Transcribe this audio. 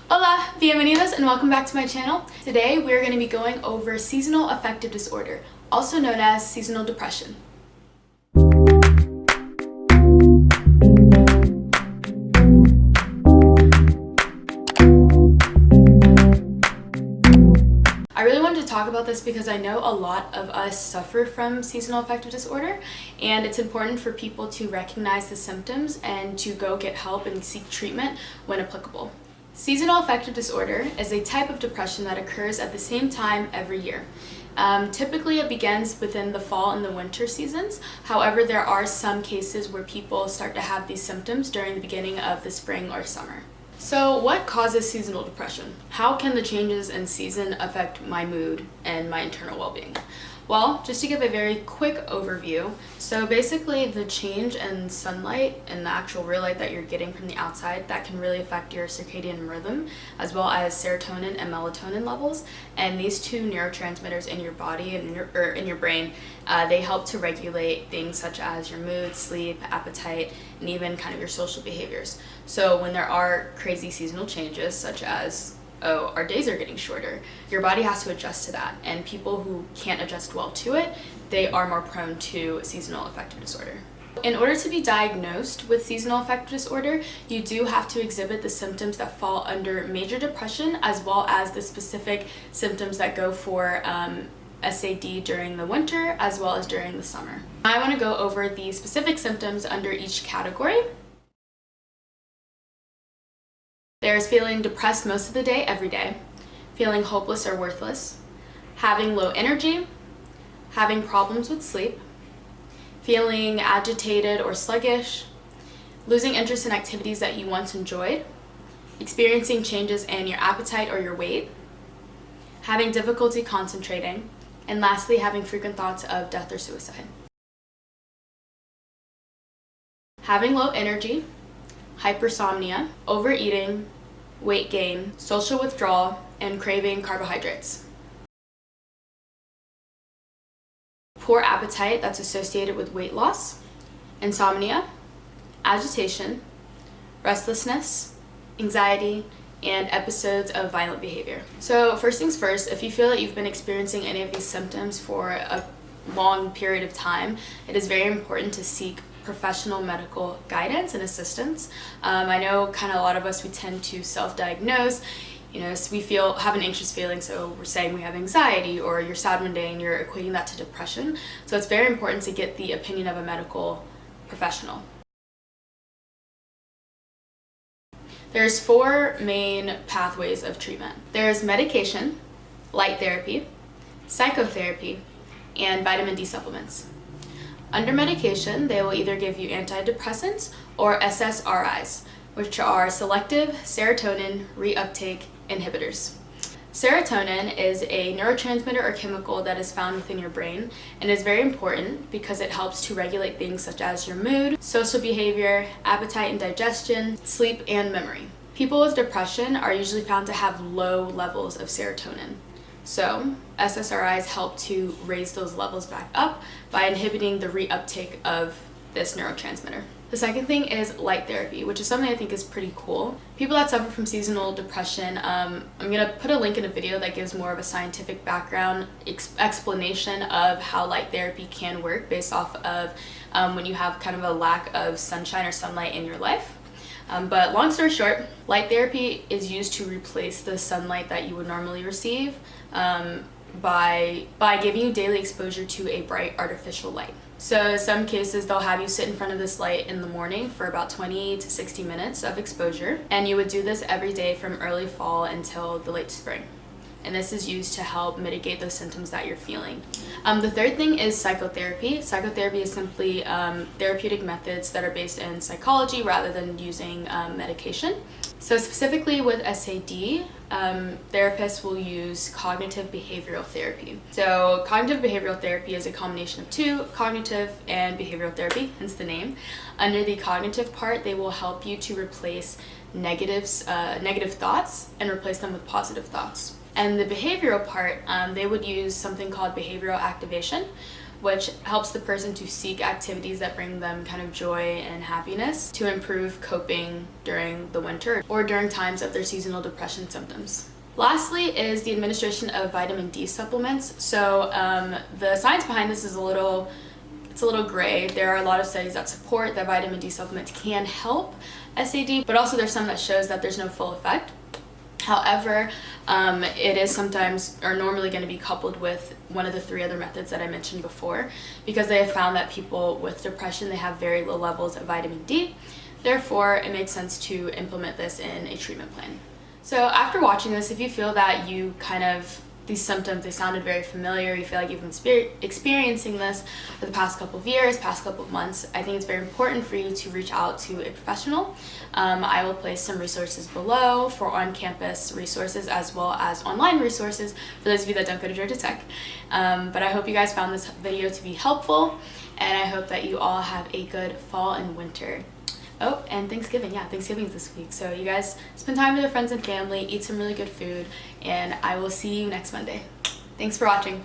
Hola, bienvenidos and welcome back to my channel. Today we're going to be going over seasonal affective disorder, also known as seasonal depression. I really wanted to talk about this because I know a lot of us suffer from seasonal affective disorder, and it's important for people to recognize the symptoms and to go get help and seek treatment when applicable. Seasonal affective disorder is a type of depression that occurs at the same time every year. Typically it begins within the fall and the winter seasons. However, there are some cases where people start to have these symptoms during the beginning of the spring or summer. So what causes seasonal depression? How can the changes in season affect my mood and my internal well-being? Well, just to give a very quick overview, so basically the change in sunlight and the actual real light that you're getting from the outside, that can really affect your circadian rhythm, as well as serotonin and melatonin levels. And these two neurotransmitters in your body and in your brain, they help to regulate things such as your mood, sleep, appetite, and even kind of your social behaviors. So when there are crazy seasonal changes, such as our days are getting shorter, your body has to adjust to that, and people who can't adjust well to it, they are more prone to seasonal affective disorder. In order to be diagnosed with seasonal affective disorder, you do have to exhibit the symptoms that fall under major depression, as well as the specific symptoms that go for SAD during the winter as well as during the summer. I want to go over the specific symptoms under each category. There's feeling depressed most of the day, every day, feeling hopeless or worthless, having low energy, having problems with sleep, feeling agitated or sluggish, losing interest in activities that you once enjoyed, experiencing changes in your appetite or your weight, having difficulty concentrating, and lastly, having frequent thoughts of death or suicide. Having low energy, hypersomnia, overeating, weight gain, social withdrawal, and craving carbohydrates. Poor appetite that's associated with weight loss, insomnia, agitation, restlessness, anxiety, and episodes of violent behavior. So first things first, if you feel that you've been experiencing any of these symptoms for a long period of time, it is very important to seek professional medical guidance and assistance. I know kind of a lot of us, we tend to self-diagnose. So we have an anxious feeling, so we're saying we have anxiety, or you're sad one day and you're equating that to depression. So it's very important to get the opinion of a medical professional. There's 4 main pathways of treatment. There's medication, light therapy, psychotherapy, and vitamin D supplements. Under medication, they will either give you antidepressants or SSRIs, which are selective serotonin reuptake inhibitors. Serotonin is a neurotransmitter or chemical that is found within your brain and is very important because it helps to regulate things such as your mood, social behavior, appetite and digestion, sleep, and memory. People with depression are usually found to have low levels of serotonin. So SSRIs help to raise those levels back up by inhibiting the reuptake of this neurotransmitter. The second thing is light therapy, which is something I think is pretty cool. People that suffer from seasonal depression, I'm gonna put a link in a video that gives more of a scientific background explanation of how light therapy can work based off of when you have kind of a lack of sunshine or sunlight in your life. But long story short, light therapy is used to replace the sunlight that you would normally receive by giving you daily exposure to a bright artificial light. So in some cases, they'll have you sit in front of this light in the morning for about 20 to 60 minutes of exposure, and you would do this every day from early fall until the late spring. And this is used to help mitigate those symptoms that you're feeling. The third thing is psychotherapy. Psychotherapy is simply therapeutic methods that are based in psychology rather than using medication. So specifically with SAD, therapists will use cognitive behavioral therapy. So cognitive behavioral therapy is a combination of 2, cognitive and behavioral therapy, hence the name. Under the cognitive part, they will help you to replace negative thoughts and replace them with positive thoughts. And the behavioral part, they would use something called behavioral activation, which helps the person to seek activities that bring them kind of joy and happiness to improve coping during the winter or during times of their seasonal depression symptoms. Lastly is the administration of vitamin D supplements. So the science behind this is a little gray. There are a lot of studies that support that vitamin D supplements can help SAD, but also there's some that shows that there's no full effect. However, it is sometimes or normally going to be coupled with one of the 3 other methods that I mentioned before, because they have found that people with depression, they have very low levels of vitamin D. Therefore, it makes sense to implement this in a treatment plan. So after watching this, if you feel that you these symptoms, they sounded very familiar, you feel like you've been experiencing this for the past couple of years, past couple of months, I think it's very important for you to reach out to a professional. I will place some resources below for on-campus resources as well as online resources for those of you that don't go to Georgia Tech. But I hope you guys found this video to be helpful, and I hope that you all have a good fall and winter. Oh, and Thanksgiving. Yeah, Thanksgiving is this week. So you guys spend time with your friends and family, eat some really good food, and I will see you next Monday. Thanks for watching.